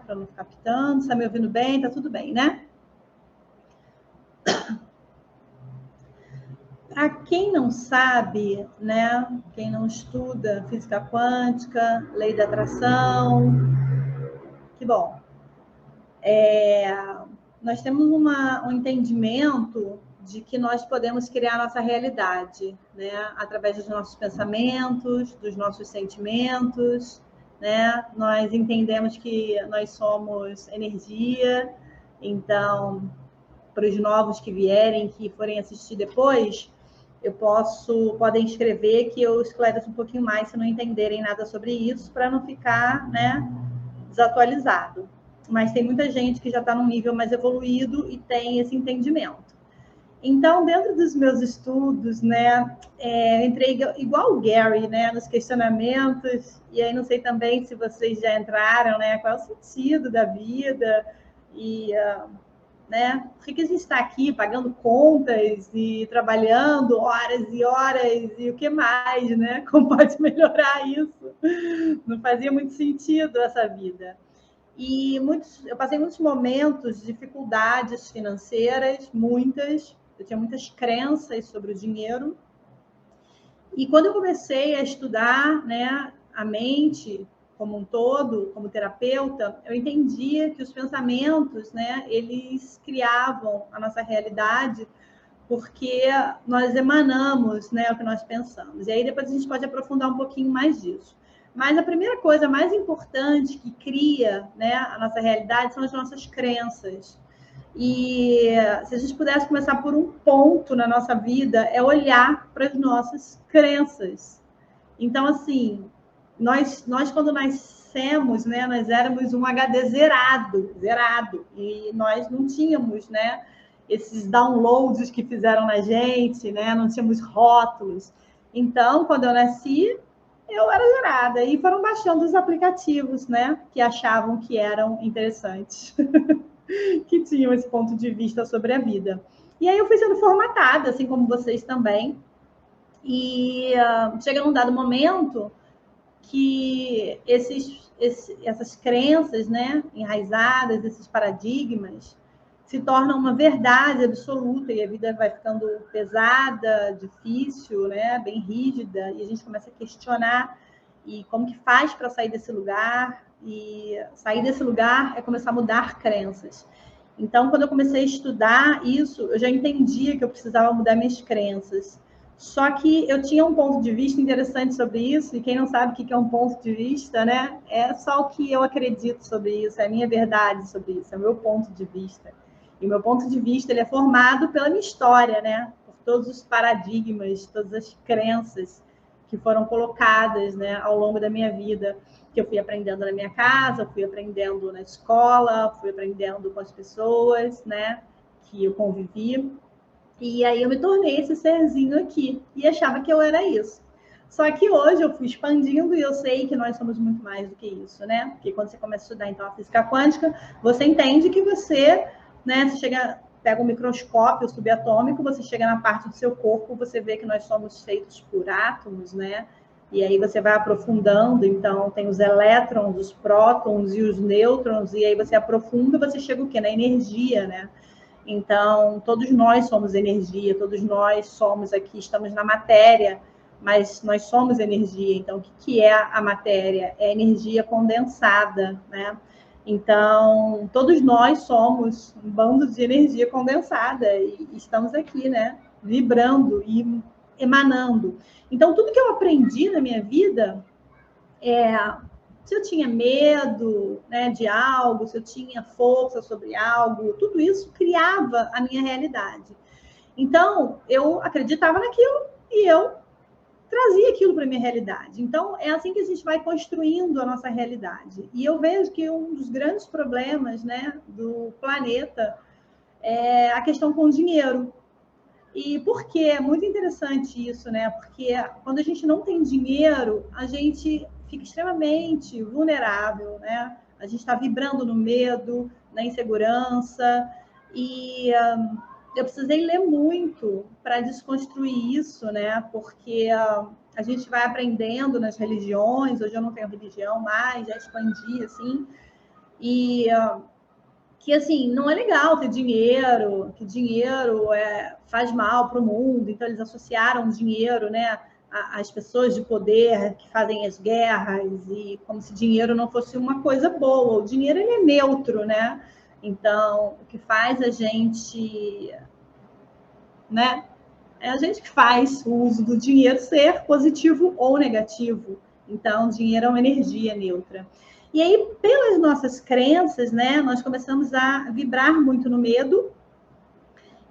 para não ficar pitando. Está me ouvindo bem? Está tudo bem, né? Para quem não sabe, né, quem não estuda física quântica, lei da atração, que bom. Nós temos um entendimento de que nós podemos criar nossa realidade, né, através dos nossos pensamentos, dos nossos sentimentos, né? Nós entendemos que nós somos energia, então, para os novos que vierem, que forem assistir depois, podem escrever que eu esclareço um pouquinho mais se não entenderem nada sobre isso, para não ficar, né, desatualizado. Mas tem muita gente que já está num nível mais evoluído e tem esse entendimento. Então, dentro dos meus estudos, né, eu entrei igual o Gary, né, nos questionamentos, e aí não sei também se vocês já entraram, né, qual é o sentido da vida, e né, por que a gente está aqui pagando contas e trabalhando horas e horas, e o que mais, né, como pode melhorar isso? Não fazia muito sentido essa vida. E eu passei muitos momentos de dificuldades financeiras, muitas. Eu tinha muitas crenças sobre o dinheiro. E quando eu comecei a estudar, né, a mente como um todo, como terapeuta, eu entendia que os pensamentos, né, eles criavam a nossa realidade, porque nós emanamos, né, o que nós pensamos. E aí depois a gente pode aprofundar um pouquinho mais disso. Mas a primeira coisa mais importante que cria, né, a nossa realidade são as nossas crenças. E se a gente pudesse começar por um ponto na nossa vida, é olhar para as nossas crenças. Então, assim, nós quando nascemos, né, nós éramos um HD zerado, e nós não tínhamos, né, esses downloads que fizeram na gente, né, não tínhamos rótulos. Então, quando eu nasci, eu era zerada, e foram baixando os aplicativos, né, que achavam que eram interessantes. Que tinham esse ponto de vista sobre a vida. E aí eu fui sendo formatada, assim como vocês também. E chega num dado momento que essas crenças, né, enraizadas, esses paradigmas, se tornam uma verdade absoluta, e a vida vai ficando pesada, difícil, né, bem rígida, e a gente começa a questionar e como que faz para sair desse lugar. E sair desse lugar é começar a mudar crenças. Então, quando eu comecei a estudar isso, eu já entendia que eu precisava mudar minhas crenças. Só que eu tinha um ponto de vista interessante sobre isso, e quem não sabe o que é um ponto de vista, né? É só o que eu acredito sobre isso, é a minha verdade sobre isso, é o meu ponto de vista. E o meu ponto de vista ele é formado pela minha história, né? Por todos os paradigmas, todas as crenças que foram colocadas, né, ao longo da minha vida, que eu fui aprendendo na minha casa, fui aprendendo na escola, fui aprendendo com as pessoas, né, que eu convivi. E aí eu me tornei esse serzinho aqui e achava que eu era isso. Só que hoje eu fui expandindo e eu sei que nós somos muito mais do que isso, né? Porque quando você começa a estudar então a física quântica, você entende que você, né, você pega um microscópio subatômico, você chega na parte do seu corpo, você vê que nós somos feitos por átomos, né? E aí você vai aprofundando, então tem os elétrons, os prótons e os nêutrons, e aí você aprofunda, você chega o quê? Na energia, né? Então, todos nós somos energia, todos nós somos aqui, estamos na matéria, mas nós somos energia. Então, o que é a matéria? É energia condensada, né? Então, todos nós somos um bando de energia condensada e estamos aqui, né? Vibrando e emanando. Então, tudo que eu aprendi na minha vida se eu tinha medo, né, de algo, se eu tinha força sobre algo, tudo isso criava a minha realidade. Então, eu acreditava naquilo e eu trazia aquilo para a minha realidade. Então, é assim que a gente vai construindo a nossa realidade. E eu vejo que um dos grandes problemas, né, do planeta é a questão com o dinheiro. E por que? É muito interessante isso, né? Porque quando a gente não tem dinheiro, a gente fica extremamente vulnerável, né? A gente está vibrando no medo, na insegurança. E eu precisei ler muito para desconstruir isso, né? Porque a gente vai aprendendo nas religiões. Hoje eu não tenho religião mais, já expandi, assim. E que, assim, não é legal ter dinheiro, que dinheiro faz mal para o mundo, então eles associaram dinheiro, né, às pessoas de poder que fazem as guerras, e como se dinheiro não fosse uma coisa boa. O dinheiro, ele é neutro, né? Então, o que faz a gente, né, é a gente que faz o uso do dinheiro ser positivo ou negativo. Então, dinheiro é uma energia neutra. E aí, pelas nossas crenças, né, nós começamos a vibrar muito no medo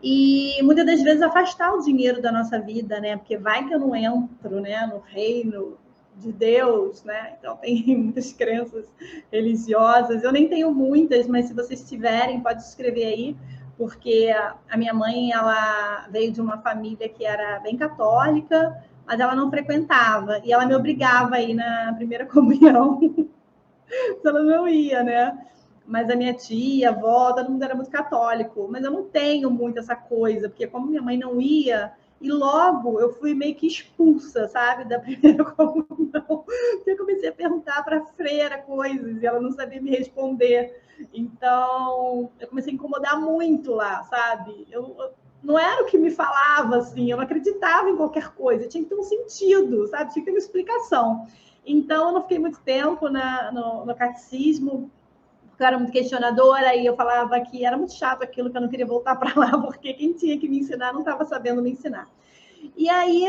e muitas das vezes afastar o dinheiro da nossa vida, né? Porque vai que eu não entro, né, no reino de Deus, né? Então tem muitas crenças religiosas. Eu nem tenho muitas, mas se vocês tiverem, pode escrever aí, porque a minha mãe, ela veio de uma família que era bem católica, mas ela não frequentava e ela me obrigava a ir na primeira comunhão. Ela não ia, né? Mas a minha tia, a avó, todo mundo era muito católico. Mas eu não tenho muito essa coisa, porque como minha mãe não ia, e logo eu fui meio que expulsa, sabe, da primeira comunhão. Eu comecei a perguntar para a freira coisas e ela não sabia me responder. Então, eu comecei a incomodar muito lá, sabe? Eu não era o que me falava, assim, eu não acreditava em qualquer coisa, tinha que ter um sentido, sabe? Tinha que ter uma explicação. Então, eu não fiquei muito tempo no catecismo, porque eu era muito questionadora e eu falava que era muito chato aquilo, que eu não queria voltar para lá, porque quem tinha que me ensinar não estava sabendo me ensinar. E aí,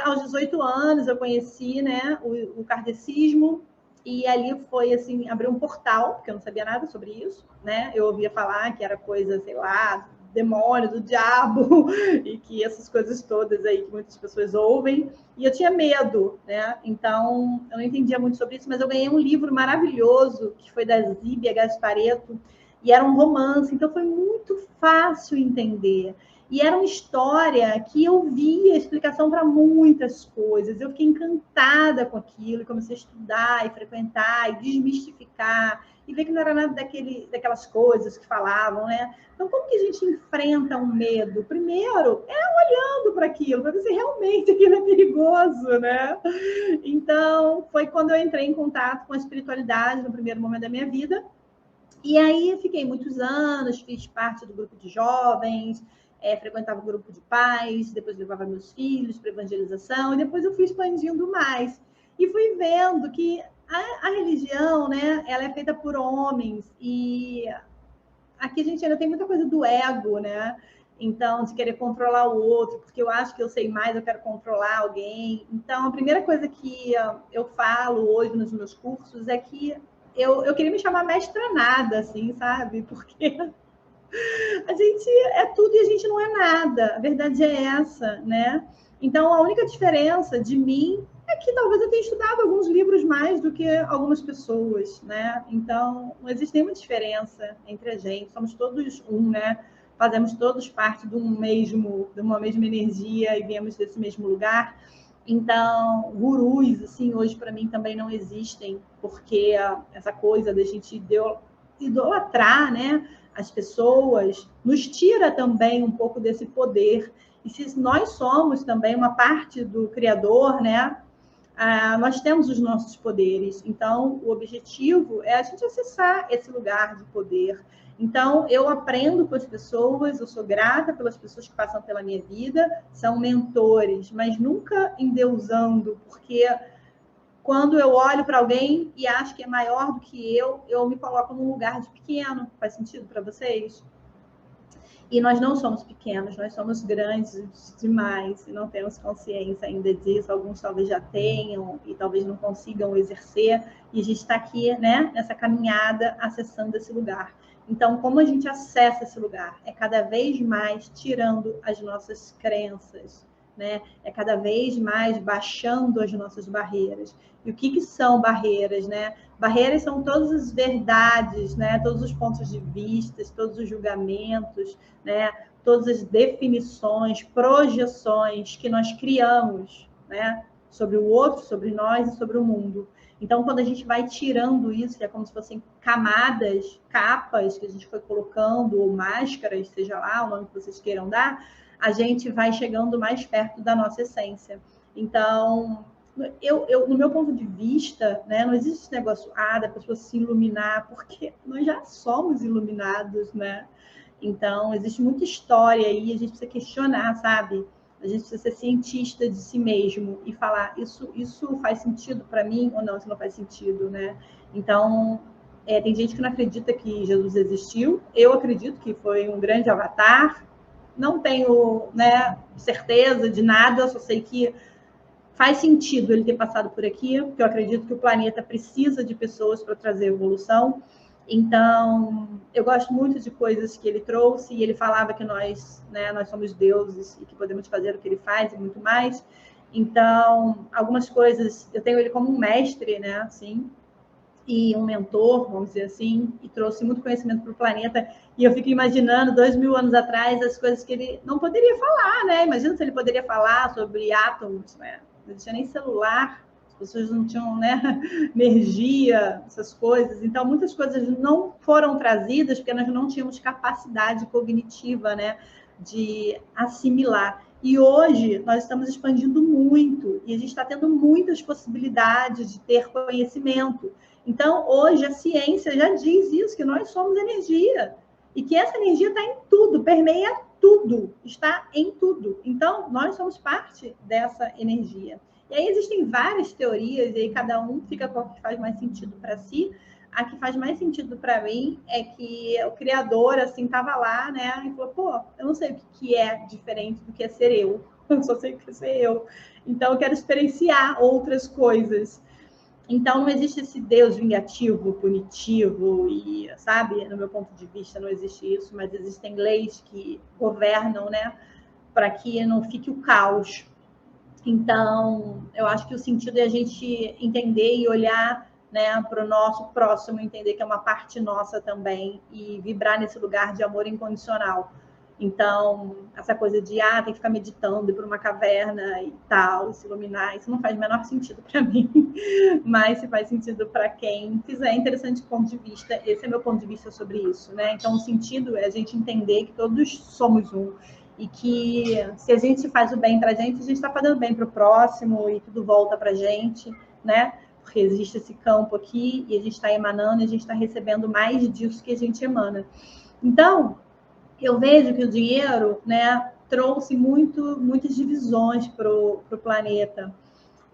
aos 18 anos, eu conheci, né, o kardecismo, e ali foi, assim, abrir um portal, porque eu não sabia nada sobre isso, né? Eu ouvia falar que era coisa, sei lá, demônio, do diabo, e que essas coisas todas aí que muitas pessoas ouvem, e eu tinha medo, né? Então, eu não entendia muito sobre isso, mas eu ganhei um livro maravilhoso, que foi da Zíbia Gasparetto, e era um romance, então foi muito fácil entender. E era uma história que eu via explicação para muitas coisas. Eu fiquei encantada com aquilo, e comecei a estudar e frequentar e desmistificar e ver que não era nada daquelas coisas que falavam, né? Então, como que a gente enfrenta um medo? Primeiro, olhando para aquilo, para ver se realmente aquilo é perigoso, né? Então, foi quando eu entrei em contato com a espiritualidade no primeiro momento da minha vida. E aí, fiquei muitos anos, fiz parte do grupo de jovens, frequentava o grupo de pais, depois levava meus filhos para evangelização, e depois eu fui expandindo mais. E fui vendo que a religião, né, ela é feita por homens, e aqui a gente ainda tem muita coisa do ego, né? Então, de querer controlar o outro, porque eu acho que eu sei mais, eu quero controlar alguém. Então, a primeira coisa que eu falo hoje nos meus cursos é que eu queria me chamar mestra nada, assim, sabe? Porque a gente é tudo e a gente não é nada. A verdade é essa, né? Então, a única diferença de mim é que talvez eu tenha estudado alguns livros mais do que algumas pessoas, né? Então, não existe nenhuma diferença entre a gente. Somos todos um, né? Fazemos todos parte de uma mesma energia e viemos desse mesmo lugar. Então, gurus, assim, hoje para mim também não existem, porque essa coisa da gente idolatrar, né, as pessoas nos tira também um pouco desse poder. E se nós somos também uma parte do Criador, né, nós temos os nossos poderes. Então, o objetivo é a gente acessar esse lugar de poder. Então, eu aprendo com as pessoas, eu sou grata pelas pessoas que passam pela minha vida, são mentores, mas nunca endeusando, porque quando eu olho para alguém e acho que é maior do que eu me coloco num lugar de pequeno. Faz sentido para vocês? E nós não somos pequenos, nós somos grandes demais e não temos consciência ainda disso. Alguns talvez já tenham e talvez não consigam exercer. E a gente está aqui, né, nessa caminhada, acessando esse lugar. Então, como a gente acessa esse lugar? É cada vez mais tirando as nossas crenças, né? É cada vez mais baixando as nossas barreiras. E o que são barreiras, né? Barreiras são todas as verdades, né? Todos os pontos de vista, todos os julgamentos, né? Todas as definições, projeções que nós criamos, né? Sobre o outro, sobre nós e sobre o mundo. Então, quando a gente vai tirando isso, que é como se fossem camadas, capas que a gente foi colocando, ou máscaras, seja lá o nome que vocês queiram dar, a gente vai chegando mais perto da nossa essência. Então, no meu ponto de vista, né, não existe esse negócio da pessoa se iluminar, porque nós já somos iluminados, né? Então, existe muita história aí, a gente precisa questionar, sabe? A gente precisa ser cientista de si mesmo e falar, isso faz sentido para mim ou não, isso não faz sentido, né? Então, tem gente que não acredita que Jesus existiu, eu acredito que foi um grande avatar, não tenho, né, certeza de nada, só sei que faz sentido ele ter passado por aqui, porque eu acredito que o planeta precisa de pessoas para trazer evolução. Então, eu gosto muito de coisas que ele trouxe, e ele falava que nós, né, nós somos deuses e que podemos fazer o que ele faz e muito mais. Então, algumas coisas, eu tenho ele como um mestre, né, assim, e um mentor, vamos dizer assim, e trouxe muito conhecimento para o planeta. E eu fico imaginando, 2000 anos atrás, as coisas que ele não poderia falar, né? Imagina se ele poderia falar sobre átomos, né? Não tinha nem celular, as pessoas não tinham, né, energia, essas coisas. Então, muitas coisas não foram trazidas porque nós não tínhamos capacidade cognitiva, né, de assimilar. E hoje nós estamos expandindo muito e a gente está tendo muitas possibilidades de ter conhecimento. Então, hoje a ciência já diz isso, que nós somos energia e que essa energia está em tudo, permeia tudo, está em tudo. Então, nós somos parte dessa energia. E aí existem várias teorias, e aí cada um fica com o que faz mais sentido para si. A que faz mais sentido para mim é que o criador, assim, estava lá, né, e falou, pô, eu não sei o que é diferente do que é ser eu só sei o que é ser eu. Então, eu quero experienciar outras coisas. Então, não existe esse Deus vingativo, punitivo, e, sabe, no meu ponto de vista, não existe isso, mas existem leis que governam, né, para que não fique o caos. Então, eu acho que o sentido é a gente entender e olhar, né, para o nosso próximo, entender que é uma parte nossa também, e vibrar nesse lugar de amor incondicional. Então, essa coisa de, tem que ficar meditando, ir para uma caverna e tal, se iluminar, isso não faz o menor sentido para mim, mas se faz sentido para quem fizer. Interessante ponto de vista, esse é meu ponto de vista sobre isso, né? Então, o sentido é a gente entender que todos somos um, e que se a gente faz o bem para a gente está fazendo bem para o próximo e tudo volta para a gente, né? Porque existe esse campo aqui e a gente está emanando e a gente está recebendo mais disso que a gente emana. Então, eu vejo que o dinheiro, né, trouxe muitas divisões para o planeta.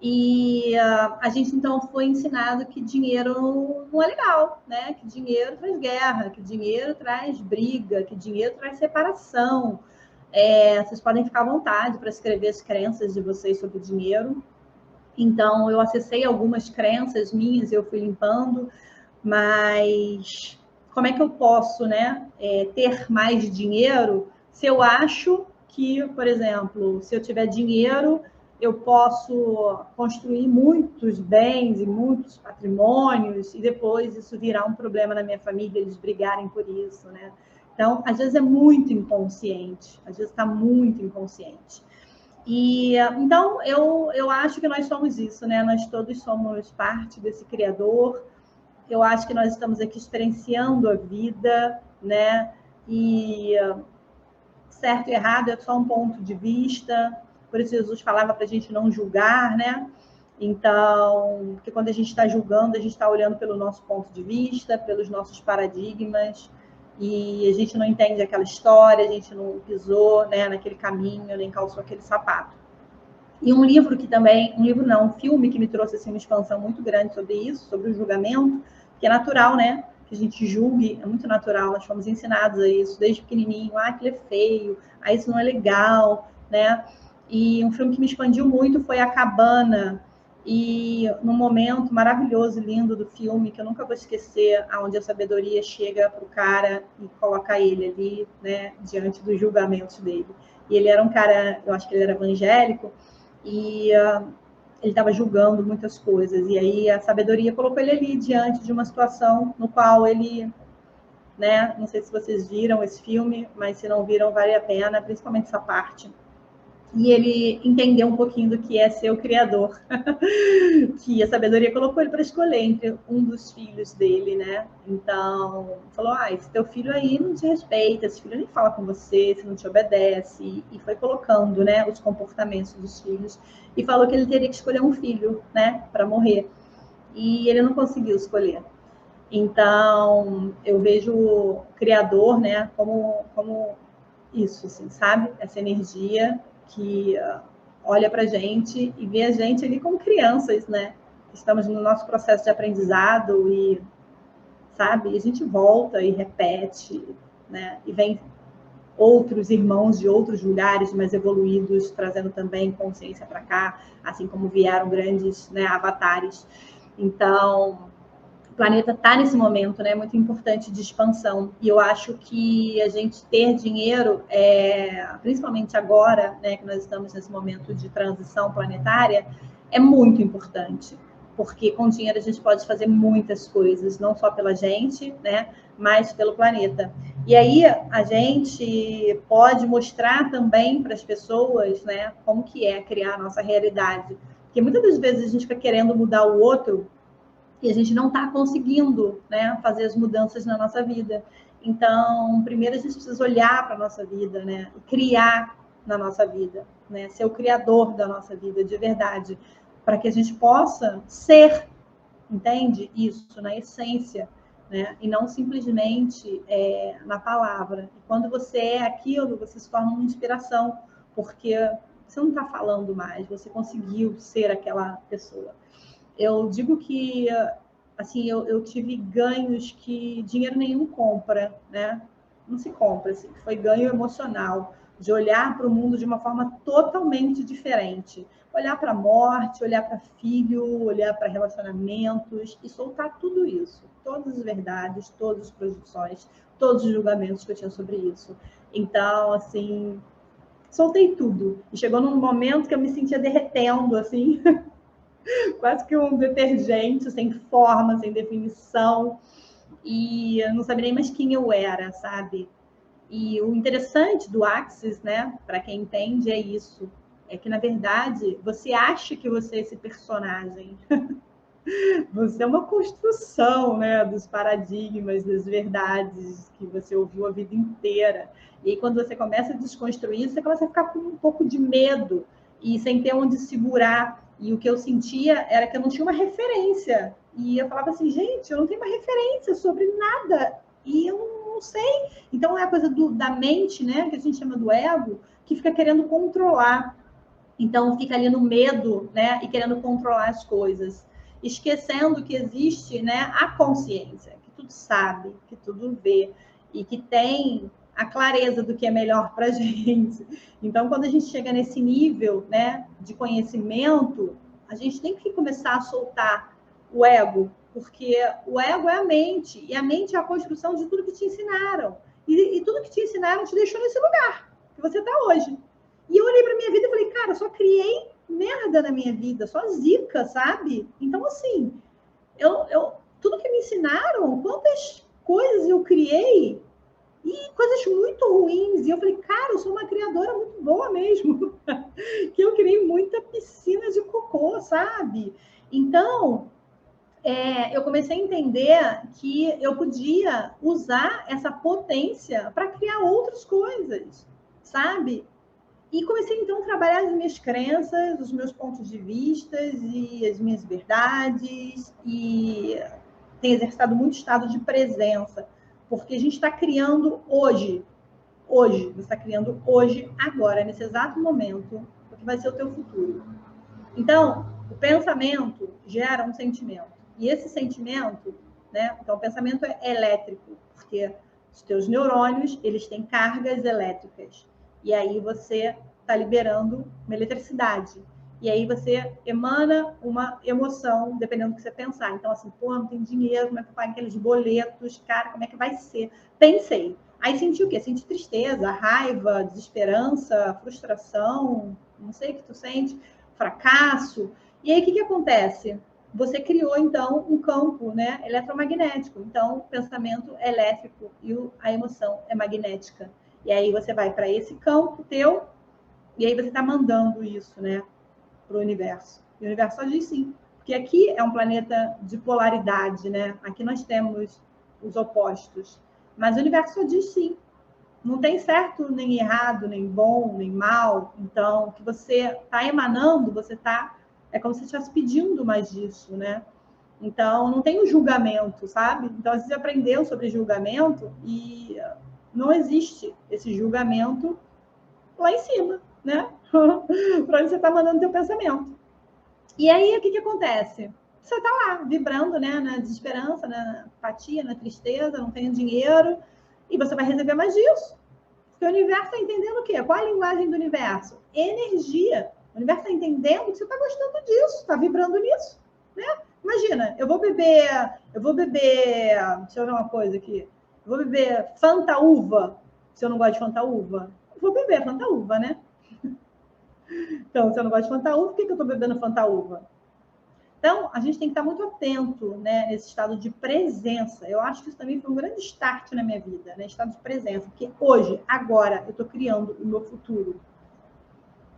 E a gente, então, foi ensinado que dinheiro não é legal, né? Que dinheiro traz guerra, que dinheiro traz briga, que dinheiro traz separação. Vocês podem ficar à vontade para escrever as crenças de vocês sobre o dinheiro. Então, eu acessei algumas crenças minhas, eu fui limpando, mas como é que eu posso, né, ter mais dinheiro se eu acho que, por exemplo, se eu tiver dinheiro, eu posso construir muitos bens e muitos patrimônios e depois isso virar um problema na minha família, eles brigarem por isso, né? Então, às vezes é muito inconsciente, às vezes está muito inconsciente. E então eu acho que nós somos isso, né? Nós todos somos parte desse Criador. Eu acho que nós estamos aqui experienciando a vida, né? E certo e errado é só um ponto de vista. Por isso Jesus falava para a gente não julgar, né? Então, porque quando a gente está julgando, a gente está olhando pelo nosso ponto de vista, pelos nossos paradigmas, e a gente não entende aquela história, a gente não pisou, né, naquele caminho, nem calçou aquele sapato. E um livro que também, um filme que me trouxe assim, uma expansão muito grande sobre isso, sobre o julgamento, que é natural, né? Que a gente julgue, é muito natural, nós fomos ensinados a isso desde pequenininho, aquilo é feio, isso não é legal, né? E um filme que me expandiu muito foi A Cabana, e num momento maravilhoso, lindo do filme, que eu nunca vou esquecer, onde a sabedoria chega para o cara e coloca ele ali, né, diante dos julgamentos dele. E ele era um cara, eu acho que ele era evangélico, e ele estava julgando muitas coisas. E aí a sabedoria colocou ele ali diante de uma situação no qual ele, né, não sei se vocês viram esse filme, mas se não viram, vale a pena, principalmente essa parte. e ele entendeu um pouquinho do que é ser o criador, que a sabedoria colocou ele para escolher entre um dos filhos dele, né? Então, falou, esse teu filho aí não te respeita, esse filho nem fala com você, esse não te obedece, e foi colocando, né, os comportamentos dos filhos, e falou que ele teria que escolher um filho, né, para morrer, e ele não conseguiu escolher. Então, eu vejo o criador, né, como isso, assim, sabe? Essa energia que olha para a gente e vê a gente ali como crianças, né? Estamos no nosso processo de aprendizado e, sabe? E a gente volta e repete, né? E vem outros irmãos de outros lugares mais evoluídos, trazendo também consciência para cá, assim como vieram grandes, né, avatares. Então, o planeta está nesse momento, né, muito importante de expansão. E eu acho que a gente ter dinheiro, principalmente agora, né, que nós estamos nesse momento de transição planetária, é muito importante. Porque com dinheiro a gente pode fazer muitas coisas, não só pela gente, né, mas pelo planeta. E aí a gente pode mostrar também para as pessoas, né, como que é criar a nossa realidade. Porque muitas das vezes a gente fica querendo mudar o outro e a gente não está conseguindo, né, fazer as mudanças na nossa vida. Então, primeiro a gente precisa olhar para a nossa vida, né, e criar na nossa vida, né, ser o criador da nossa vida de verdade, para que a gente possa ser, entende? Isso, na essência, né, e não simplesmente na palavra. E quando você é aquilo, você se torna uma inspiração, porque você não está falando mais, você conseguiu ser aquela pessoa. Eu digo que, assim, eu tive ganhos que dinheiro nenhum compra, né? Não se compra, assim, foi ganho emocional, de olhar para o mundo de uma forma totalmente diferente. Olhar para a morte, olhar para filho, olhar para relacionamentos e soltar tudo isso. Todas as verdades, todas as projeções, todos os julgamentos que eu tinha sobre isso. Então, assim, soltei tudo. E chegou num momento que eu me sentia derretendo, assim, quase que um detergente, sem forma, sem definição, e eu não sabia nem mais quem eu era, sabe? E o interessante do Axis, né, para quem entende, é isso. É que, na verdade, você acha que você é esse personagem. Você é uma construção, né, dos paradigmas, das verdades que você ouviu a vida inteira. E aí, quando você começa a desconstruir, você começa a ficar com um pouco de medo e sem ter onde segurar. E o que eu sentia era que eu não tinha uma referência. E eu falava assim, gente, eu não tenho uma referência sobre nada. E eu não sei. Então, é a coisa da mente, né, que a gente chama do ego, que fica querendo controlar. Então, fica ali no medo, né, e querendo controlar as coisas, esquecendo que existe, né, a consciência, que tudo sabe, que tudo vê e que tem a clareza do que é melhor para a gente. Então, quando a gente chega nesse nível, né, de conhecimento, a gente tem que começar a soltar o ego, porque o ego é a mente, e a mente é a construção de tudo que te ensinaram. E tudo que te ensinaram te deixou nesse lugar que você está hoje. E eu olhei para minha vida e falei, cara, só criei merda na minha vida, só zica, sabe? Então, assim, tudo que me ensinaram, quantas coisas eu criei e coisas muito ruins. E eu falei, cara, eu sou uma criadora muito boa mesmo. Que eu criei muita piscina de cocô, sabe? Então, eu comecei a entender que eu podia usar essa potência para criar outras coisas, sabe? E comecei, então, a trabalhar as minhas crenças, os meus pontos de vista e as minhas verdades. E tenho exercitado muito estado de presença, porque a gente está criando hoje. Hoje, você está criando hoje, agora, nesse exato momento, o que vai ser o teu futuro. Então, o pensamento gera um sentimento. E esse sentimento, né? Então, o pensamento é elétrico, porque os teus neurônios, eles têm cargas elétricas. E aí você está liberando uma eletricidade. E aí você emana uma emoção, dependendo do que você pensar. Então, assim, pô, não tem dinheiro, como é que eu pago aqueles boletos? Cara, como é que vai ser? Pensei. Aí senti o quê? Senti tristeza, raiva, desesperança, frustração, não sei o que tu sente, fracasso. E aí, o que acontece? Você criou, então, um campo, né, eletromagnético. Então, o pensamento é elétrico e a emoção é magnética. E aí você vai para esse campo teu E aí você está mandando isso, né, para o universo. E o universo só diz sim. Porque aqui é um planeta de polaridade, né? Aqui nós temos os opostos. Mas o universo só diz sim. Não tem certo nem errado, nem bom, nem mal. Então, o que você está emanando, você está... É como se você estivesse pedindo mais disso, né? Então, não tem o julgamento, sabe? Então, às vezes aprendeu sobre julgamento e não existe esse julgamento lá em cima, né? Para onde você está mandando teu pensamento. E aí, o que acontece? Você está lá, vibrando, né? Na desesperança, na apatia, na tristeza, não tem dinheiro, e você vai receber mais disso. Porque o universo está entendendo o quê? Qual a linguagem do universo? Energia. O universo está entendendo que você está gostando disso, está vibrando nisso, né? Imagina, eu vou beber, deixa eu ver uma coisa aqui, eu vou beber Fanta Uva, se eu não gosto de Fanta Uva, eu vou beber Fanta Uva, né? Então, se eu não gosto de Fanta Uva, por que eu estou bebendo Fanta Uva? Então, a gente tem que estar muito atento, né, nesse estado de presença. Eu acho que isso também foi um grande start na minha vida, né? Estado de presença, porque hoje, agora, eu estou criando o meu futuro.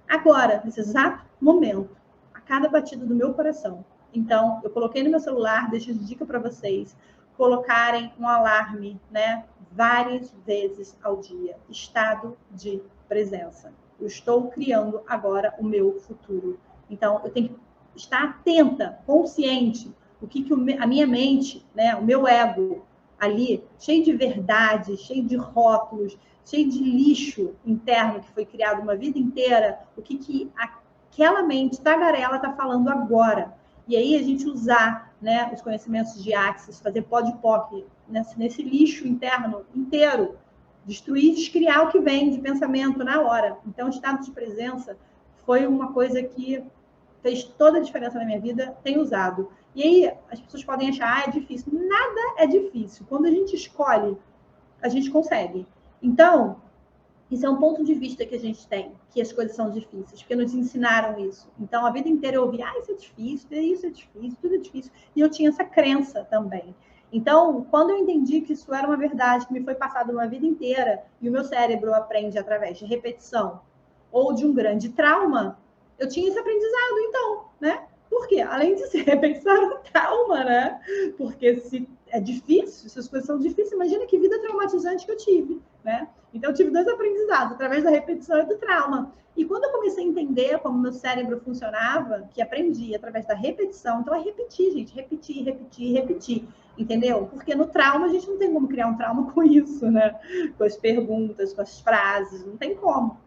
Agora, nesse exato momento, a cada batida do meu coração. Então, eu coloquei no meu celular, deixo de dica para vocês, colocarem um alarme, né, várias vezes ao dia. Estado de presença. Eu estou criando agora o meu futuro. Então, eu tenho que estar atenta, consciente, o que a minha mente, né, o meu ego ali, cheio de verdade, cheio de rótulos, cheio de lixo interno que foi criado uma vida inteira, o que aquela mente tagarela está falando agora. E aí a gente usar, né, os conhecimentos de Axis, fazer POD-POC nesse lixo interno inteiro, destruir, descriar o que vem de pensamento na hora. Então, o estado de presença foi uma coisa que fez toda a diferença na minha vida, tenho usado. E aí as pessoas podem achar, é difícil. Nada é difícil. Quando a gente escolhe, a gente consegue. Então, isso é um ponto de vista que a gente tem, que as coisas são difíceis, porque nos ensinaram isso. Então, a vida inteira eu ouvi, isso é difícil, tudo é difícil. E eu tinha essa crença também. Então, quando eu entendi que isso era uma verdade, que me foi passado uma vida inteira, e o meu cérebro aprende através de repetição ou de um grande trauma, eu tinha esse aprendizado, então, né? Por quê? Além de ser repetição, era um trauma, né? Porque se é difícil, se as coisas são difíceis, imagina que vida traumatizante que eu tive, né? Então, eu tive dois aprendizados, através da repetição e do trauma. E quando eu comecei a entender como meu cérebro funcionava, que aprendi através da repetição, então é repetir, gente, repetir, repetir, repetir, entendeu? Porque no trauma a gente não tem como criar um trauma com isso, né? Com as perguntas, com as frases, não tem como.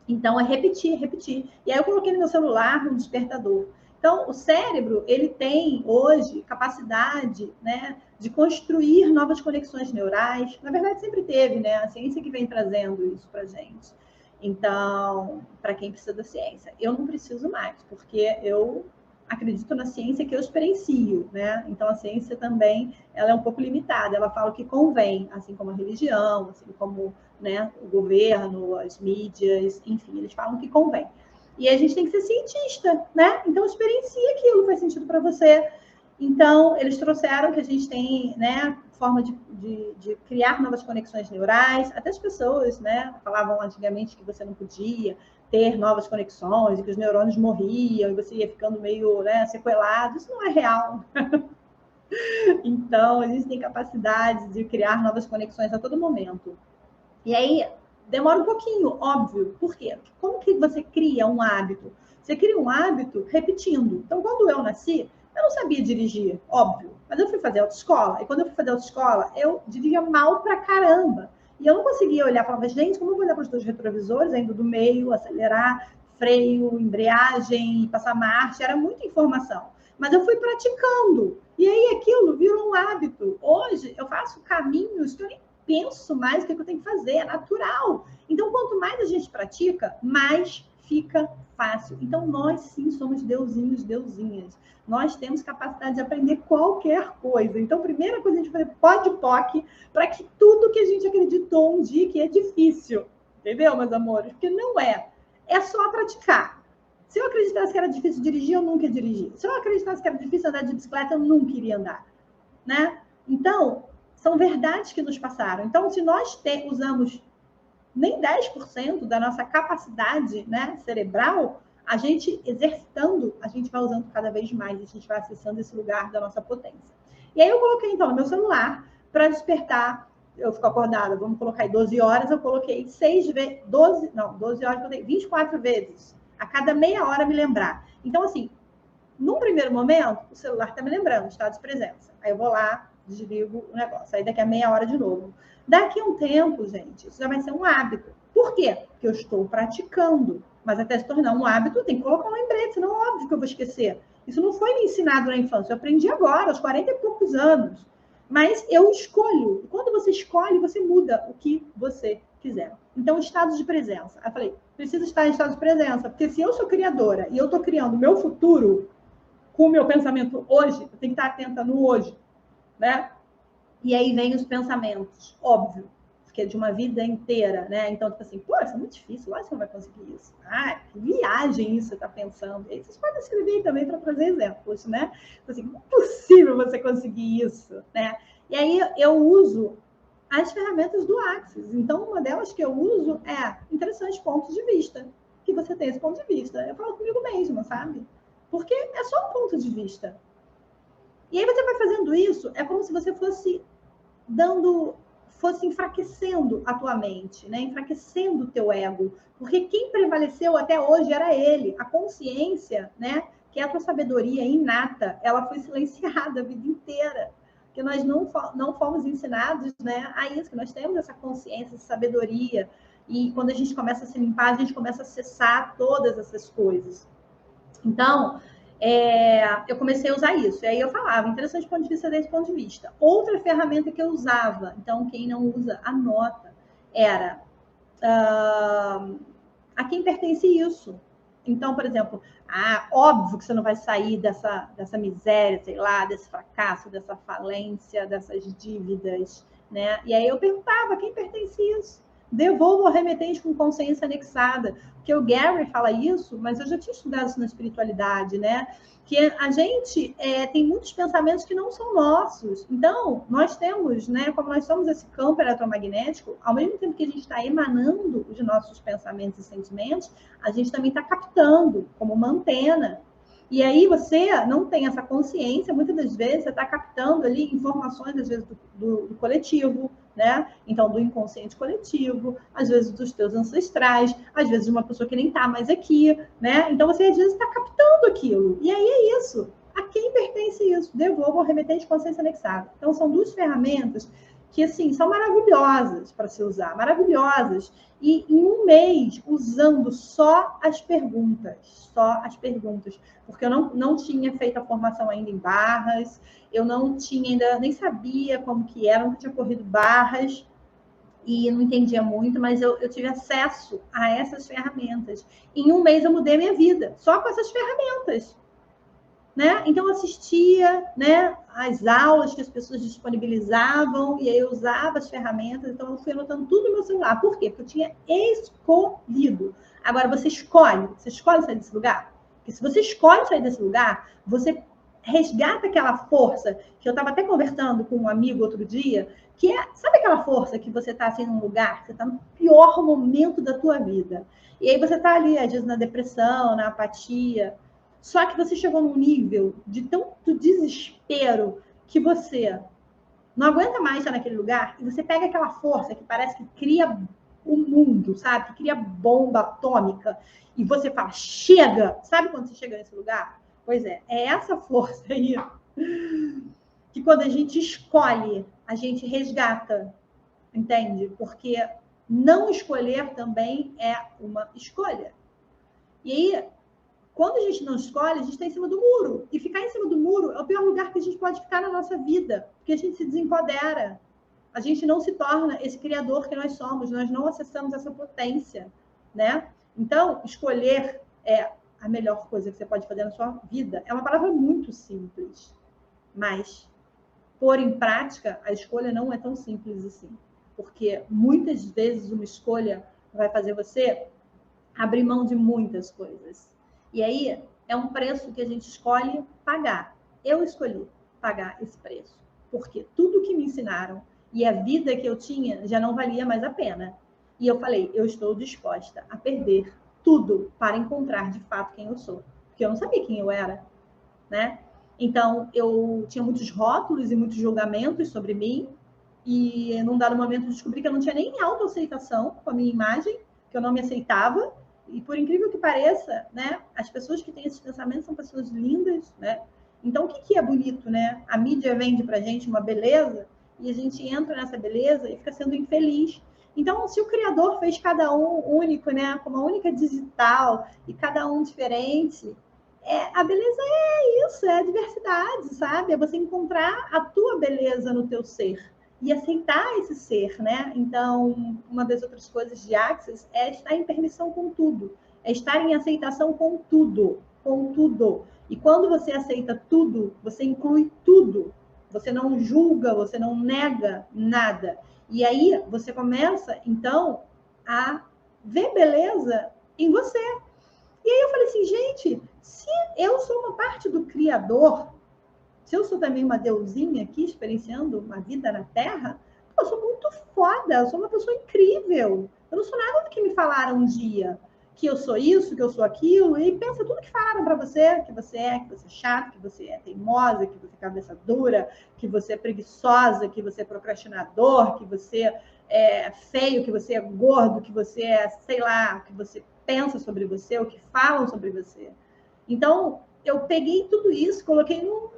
Então, é repetir, repetir. E aí eu coloquei no meu celular um despertador. Então, o cérebro, ele tem hoje capacidade, né, de construir novas conexões neurais. Na verdade, sempre teve, né? A ciência que vem trazendo isso para a gente. Então, para quem precisa da ciência, eu não preciso mais, porque eu acredito na ciência que eu experiencio, né? Então, a ciência também, ela é um pouco limitada. Ela fala o que convém, assim como a religião, assim como, né, o governo, as mídias, enfim, eles falam o que convém. E a gente tem que ser cientista, né? Então, experiencia aquilo, faz sentido para você. Então, eles trouxeram que a gente tem, né, forma de criar novas conexões neurais. Até as pessoas, né, falavam antigamente que você não podia ter novas conexões, e que os neurônios morriam, e você ia ficando meio, né, sequelado. Isso não é real. Então, a gente tem capacidade de criar novas conexões a todo momento. E aí, demora um pouquinho, óbvio. Por quê? Como que você cria um hábito? Você cria um hábito repetindo. Então, quando eu nasci, eu não sabia dirigir, óbvio. Mas eu fui fazer autoescola. E quando eu fui fazer autoescola, eu dirigia mal pra caramba. E eu não conseguia olhar e falava, gente, como eu vou olhar para os dois retrovisores, ainda do meio, acelerar, freio, embreagem, passar marcha, era muita informação. Mas eu fui praticando. E aí aquilo virou um hábito. Hoje eu faço caminhos que eu nem penso mais o que eu tenho que fazer, é natural. Então, quanto mais a gente pratica, mais fica fácil. Então, nós sim somos deusinhos, deusinhas. Nós temos capacidade de aprender qualquer coisa. Então, a primeira coisa a gente fazer POD-POC para que tudo que a gente acreditou um dia que é difícil, entendeu, meus amores? Porque não é. É só praticar. Se eu acreditasse que era difícil dirigir, eu nunca ia dirigir. Se eu acreditasse que era difícil andar de bicicleta, eu nunca iria andar, né? Então, são verdades que nos passaram. Então, se nós usamos nem 10% da nossa capacidade, né, cerebral, a gente exercitando, a gente vai usando cada vez mais, a gente vai acessando esse lugar da nossa potência. E aí eu coloquei, então, no meu celular para despertar. Eu fico acordada, vamos colocar aí 12 horas, eu coloquei 12 horas, eu coloquei 24 vezes, a cada meia hora me lembrar. Então, assim, num primeiro momento, o celular está me lembrando, estado de presença. Aí eu vou lá, desligo o negócio. Aí daqui a meia hora de novo. Daqui a um tempo, gente, isso já vai ser um hábito. Por quê? Porque eu estou praticando. Mas até se tornar um hábito, tem que colocar um lembrete, senão é óbvio que eu vou esquecer. Isso não foi me ensinado na infância, eu aprendi agora, aos 40 e poucos anos. Mas eu escolho. E quando você escolhe, você muda o que você quiser. Então, estado de presença. Aí eu falei, preciso estar em estado de presença, porque se eu sou criadora e eu estou criando o meu futuro com o meu pensamento hoje, eu tenho que estar atenta no hoje, né? E aí vem os pensamentos, óbvio, porque é de uma vida inteira, né? Então, tipo assim, pô, isso é muito difícil, lógico que você não vai conseguir isso. Ah, que viagem isso você está pensando. E aí vocês podem escrever também para trazer exemplos, né? Assim, não é possível você conseguir isso, né? E aí eu uso as ferramentas do Axis. Então, uma delas que eu uso é interessantes pontos de vista, que você tem esse ponto de vista. Eu falo comigo mesma, sabe? Porque é só um ponto de vista. E aí você vai fazendo isso, é como se você fosse enfraquecendo a tua mente, né? Enfraquecendo o teu ego. Porque quem prevaleceu até hoje era ele. A consciência, né? Que é a tua sabedoria inata, ela foi silenciada a vida inteira. Porque nós não fomos ensinados, né, a isso, que nós temos essa consciência, essa sabedoria. E quando a gente começa a se limpar, a gente começa a acessar todas essas coisas. Então, eu comecei a usar isso. E aí eu falava, interessante ponto de vista desse ponto de vista. Outra ferramenta que eu usava, então quem não usa, anota, era a quem pertence isso. Então, por exemplo, óbvio que você não vai sair dessa miséria, sei lá, desse fracasso, dessa falência, dessas dívidas, né? E aí eu perguntava, quem pertence isso? Devolva ao remetente com consciência anexada. Porque o Gary fala isso, mas eu já tinha estudado isso na espiritualidade, né? Que a gente tem muitos pensamentos que não são nossos. Então, nós temos, né? Como nós somos esse campo eletromagnético, ao mesmo tempo que a gente está emanando os nossos pensamentos e sentimentos, a gente também está captando como uma antena. E aí você não tem essa consciência, muitas das vezes você está captando ali informações, às vezes, do coletivo, né? Então, do inconsciente coletivo, às vezes dos teus ancestrais, às vezes de uma pessoa que nem está mais aqui, né? Então, você às vezes está captando aquilo. E aí é isso. A quem pertence isso? Devolva ao remetente de consciência anexada. Então, são duas ferramentas que, assim, são maravilhosas para se usar, maravilhosas. E em um mês, usando só as perguntas, porque eu não tinha feito a formação ainda em barras, eu não tinha ainda, nem sabia como que era, nunca tinha corrido barras, e não entendia muito, mas eu tive acesso a essas ferramentas. Em um mês eu mudei a minha vida, só com essas ferramentas. Né? Então, eu assistia, né, as aulas que as pessoas disponibilizavam, e aí eu usava as ferramentas, então eu fui anotando tudo no meu celular. Por quê? Porque eu tinha escolhido. Agora, você escolhe sair desse lugar? Porque se você escolhe sair desse lugar, você resgata aquela força, que eu estava até conversando com um amigo outro dia, que sabe aquela força que você está assim num lugar, você está no pior momento da tua vida, e aí você está ali, às vezes, na depressão, na apatia, só que você chegou num nível de tanto desespero que você não aguenta mais estar naquele lugar e você pega aquela força que parece que cria o mundo, sabe? Que cria bomba atômica e você fala, chega! Sabe quando você chega nesse lugar? Pois é essa força aí que quando a gente escolhe, a gente resgata, entende? Porque não escolher também é uma escolha. E aí, quando a gente não escolhe, a gente está em cima do muro. E ficar em cima do muro é o pior lugar que a gente pode ficar na nossa vida, porque a gente se desempodera. A gente não se torna esse criador que nós somos, nós não acessamos essa potência, né? Então, escolher é a melhor coisa que você pode fazer na sua vida. É uma palavra muito simples, mas pôr em prática, a escolha não é tão simples assim. Porque muitas vezes uma escolha vai fazer você abrir mão de muitas coisas. E aí é um preço que a gente escolhe pagar. Eu escolhi pagar esse preço, porque tudo que me ensinaram e a vida que eu tinha já não valia mais a pena. E eu falei, eu estou disposta a perder tudo para encontrar de fato quem eu sou. Porque eu não sabia quem eu era, né? Então, eu tinha muitos rótulos e muitos julgamentos sobre mim. E num dado momento eu descobri que eu não tinha nem autoaceitação com a minha imagem, que eu não me aceitava. E por incrível que pareça, né, as pessoas que têm esses pensamentos são pessoas lindas, né? Então, o que é bonito, né? A mídia vende pra gente uma beleza e a gente entra nessa beleza e fica sendo infeliz. Então, se o Criador fez cada um único, né, com uma única digital e cada um diferente, a beleza é isso, é a diversidade, sabe? É você encontrar a tua beleza no teu ser e aceitar esse ser, né? Então, uma das outras coisas de Access é estar em permissão com tudo, é estar em aceitação com tudo, com tudo. E quando você aceita tudo, você inclui tudo. Você não julga, você não nega nada. E aí você começa, então, a ver beleza em você. E aí eu falei assim, gente, se eu sou uma parte do Criador, se eu sou também uma deusinha aqui, experienciando uma vida na Terra, eu sou muito foda, eu sou uma pessoa incrível. Eu não sou nada do que me falaram um dia. Que eu sou isso, que eu sou aquilo, e pensa tudo que falaram para você, que você é chato, que você é teimosa, que você é cabeça dura, que você é preguiçosa, que você é procrastinador, que você é feio, que você é gordo, que você é, sei lá, o que você pensa sobre você, o que falam sobre você. Então, eu peguei tudo isso, coloquei num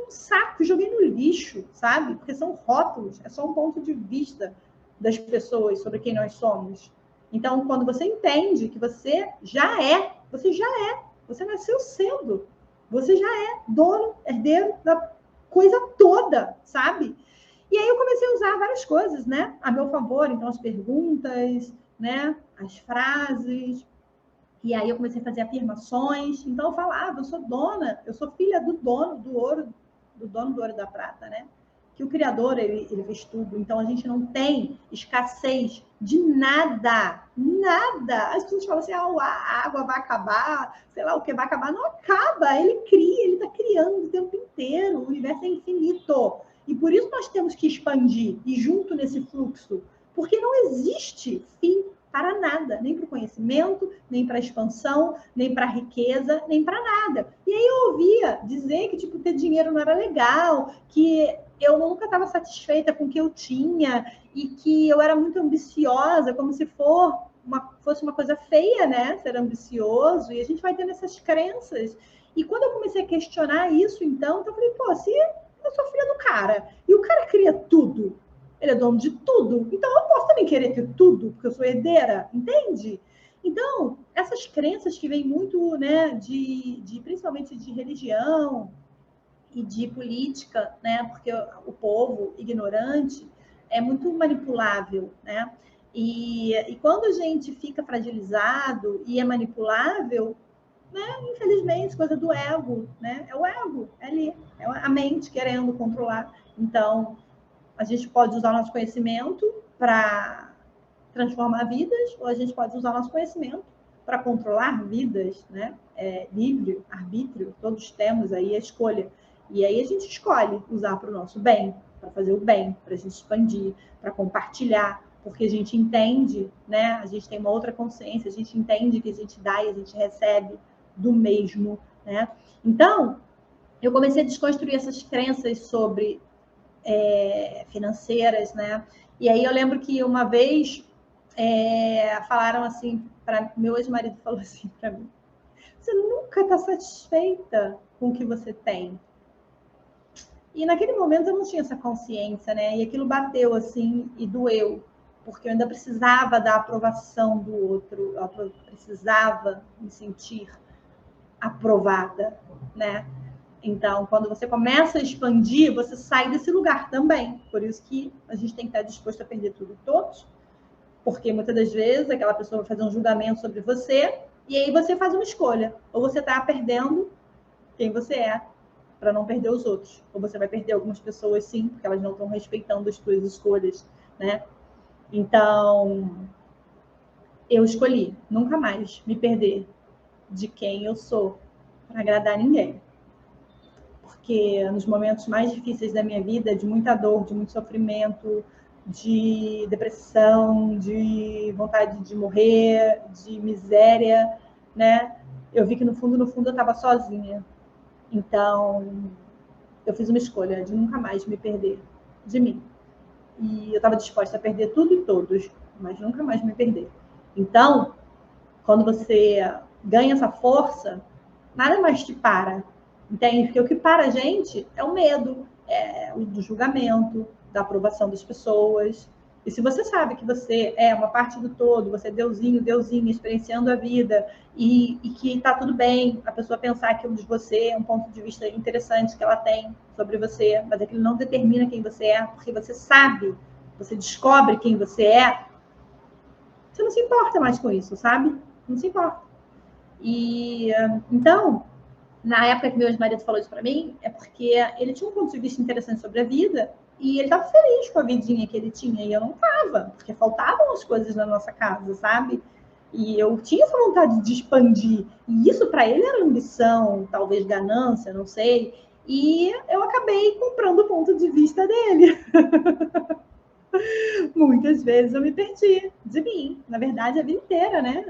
saco, joguei no lixo, sabe? Porque são rótulos, é só um ponto de vista das pessoas sobre quem nós somos. Então, quando você entende que você já é, você nasceu cedo, você já é dono, herdeiro da coisa toda, sabe? E aí eu comecei a usar várias coisas, né, a meu favor, então as perguntas, né, as frases, e aí eu comecei a fazer afirmações, então eu falava, eu sou dona, eu sou filha do dono do ouro, do dono do ouro e da prata, né? Que o Criador, ele fez tudo. Então, a gente não tem escassez de nada. Nada. As pessoas falam assim, a água vai acabar, sei lá o que vai acabar. Não acaba. Ele cria, ele está criando o tempo inteiro. O universo é infinito. E por isso nós temos que expandir e junto nesse fluxo. Porque não existe fim para nada, nem para o conhecimento, nem para a expansão, nem para a riqueza, nem para nada. E aí eu ouvia dizer que tipo, ter dinheiro não era legal, que eu nunca estava satisfeita com o que eu tinha e que eu era muito ambiciosa, como se fosse uma coisa feia, né? Ser ambicioso, e a gente vai tendo essas crenças. E quando eu comecei a questionar isso, então eu falei, pô, se eu sou filha do cara, e o cara cria tudo, ele é dono de tudo, então eu posso também querer ter tudo, porque eu sou herdeira, entende? Então, essas crenças que vêm muito, né, principalmente de religião e de política, né, porque o povo ignorante é muito manipulável, né? E quando a gente fica fragilizado e é manipulável, né, infelizmente, coisa do ego, né? É o ego, é ali, é a mente querendo controlar. Então, a gente pode usar nosso conhecimento para transformar vidas, ou a gente pode usar nosso conhecimento para controlar vidas, né? Livre, arbítrio, todos temos aí a escolha. E aí a gente escolhe usar para o nosso bem, para fazer o bem, para a gente expandir, para compartilhar, porque a gente entende, né? A gente tem uma outra consciência, a gente entende que a gente dá e a gente recebe do mesmo, né? Então, eu comecei a desconstruir essas crenças sobre financeiras, né? E aí eu lembro que uma vez falaram assim, meu ex-marido falou assim para mim, você nunca está satisfeita com o que você tem. E naquele momento eu não tinha essa consciência, né? E aquilo bateu assim e doeu, porque eu ainda precisava da aprovação do outro, eu precisava me sentir aprovada, né? Então, quando você começa a expandir, você sai desse lugar também. Por isso que a gente tem que estar disposto a perder tudo e todos, porque muitas das vezes aquela pessoa vai fazer um julgamento sobre você e aí você faz uma escolha. Ou você está perdendo quem você é para não perder os outros. Ou você vai perder algumas pessoas, sim, porque elas não estão respeitando as suas escolhas, né? Então, eu escolhi nunca mais me perder de quem eu sou para agradar ninguém. Porque nos momentos mais difíceis da minha vida, de muita dor, de muito sofrimento, de depressão, de vontade de morrer, de miséria, né? Eu vi que no fundo eu estava sozinha. Então, eu fiz uma escolha de nunca mais me perder de mim. E eu estava disposta a perder tudo e todos, mas nunca mais me perder. Então, quando você ganha essa força, nada mais te para, entende? Porque o que para a gente é o medo, é o do julgamento, da aprovação das pessoas. E se você sabe que você é uma parte do todo, você é deusinho, deusinha, experienciando a vida, e que está tudo bem a pessoa pensar aquilo de você, é um ponto de vista interessante que ela tem sobre você, mas aquilo não determina quem você é, porque você sabe, você descobre quem você é, você não se importa mais com isso, sabe? Não se importa. E então, na época que meu ex-marido falou isso para mim, é porque ele tinha um ponto de vista interessante sobre a vida e ele estava feliz com a vidinha que ele tinha e eu não estava, porque faltavam as coisas na nossa casa, sabe? E eu tinha essa vontade de expandir. E isso para ele era ambição, talvez ganância, não sei. E eu acabei comprando o ponto de vista dele. Muitas vezes eu me perdi de mim. Na verdade, a vida inteira, né?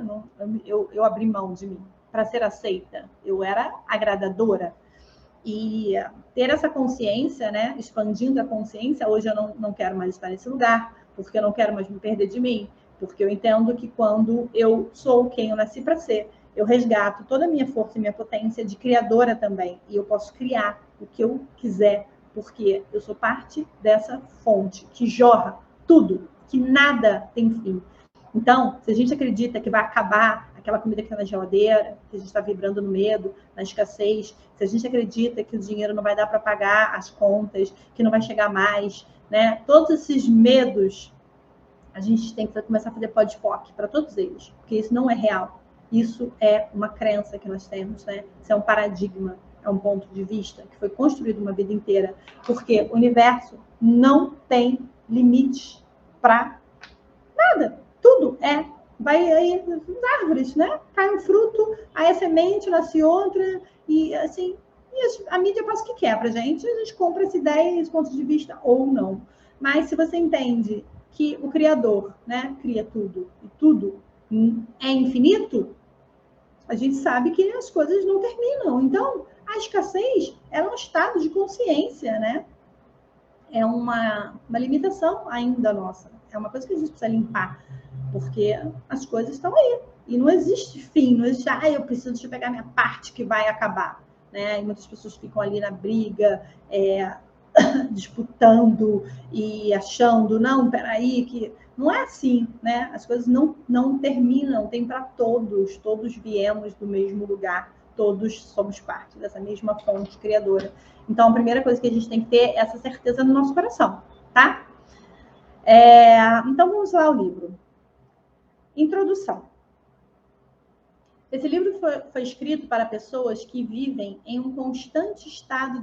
Eu abri mão de mim para ser aceita. Eu era agradadora. E ter essa consciência, né? Expandindo a consciência, hoje eu não quero mais estar nesse lugar, porque eu não quero mais me perder de mim. Porque eu entendo que quando eu sou quem eu nasci para ser, eu resgato toda a minha força e minha potência de criadora também. E eu posso criar o que eu quiser, porque eu sou parte dessa fonte que jorra tudo, que nada tem fim. Então, se a gente acredita que vai acabar aquela comida que está na geladeira, que a gente está vibrando no medo, na escassez, se a gente acredita que o dinheiro não vai dar para pagar as contas, que não vai chegar mais, né? Todos esses medos, a gente tem que começar a fazer podpoc para todos eles, porque isso não é real. Isso é uma crença que nós temos, né? Isso é um paradigma, é um ponto de vista que foi construído uma vida inteira, porque o universo não tem limite para nada. Tudo é. Vai aí as árvores, né? Cai um fruto, aí a semente nasce outra, e assim, e a mídia faz o que quer pra gente, a gente compra essa ideia, esse ponto de vista, ou não. Mas se você entende que o Criador, né, cria tudo, e tudo é infinito, a gente sabe que as coisas não terminam. Então, a escassez é um estado de consciência, né? É uma limitação ainda nossa. É uma coisa que a gente precisa limpar, porque as coisas estão aí. E não existe fim, não existe, eu preciso de pegar minha parte que vai acabar. Né? E muitas pessoas ficam ali na briga, disputando e achando, não, peraí, que não é assim, né? As coisas não terminam, tem para todos, todos viemos do mesmo lugar, todos somos parte dessa mesma fonte criadora. Então, a primeira coisa que a gente tem que ter é essa certeza no nosso coração, tá? Então, vamos lá ao livro. Introdução. Esse livro foi escrito para pessoas que vivem em um constante estado